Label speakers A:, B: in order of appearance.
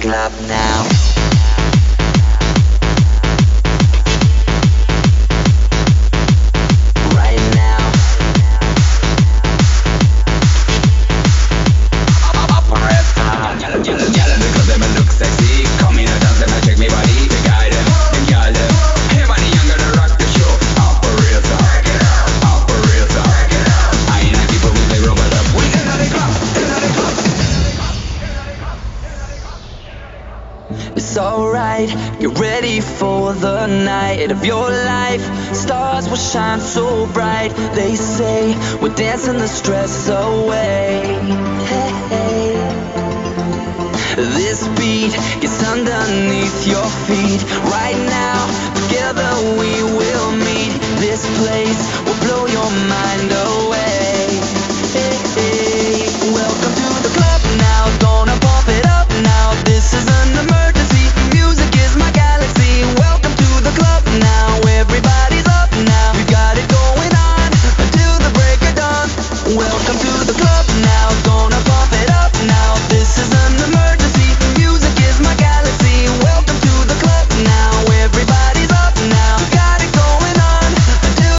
A: club now. Right now.
B: Gyal because them a look sexy. Come in and dance them and check me body. The guy them, them gyal them. Hey man, young gonna rock the show. Operator, operator. I ain't a people who play rubber dub. We in the club, in the club.
A: It's alright, get ready for the night of your life. Stars will shine so bright. They say we're dancing the stress away. Hey, hey. This beat gets underneath your feet. Right now, together we will meet. This place will blow your mind away. Hey, hey. Welcome to the club now. Gonna pump it up now. This is an emergency. Music is my galaxy. Welcome to the club now. Everybody's up now. We got it going on until the break of dawn. Welcome to the club.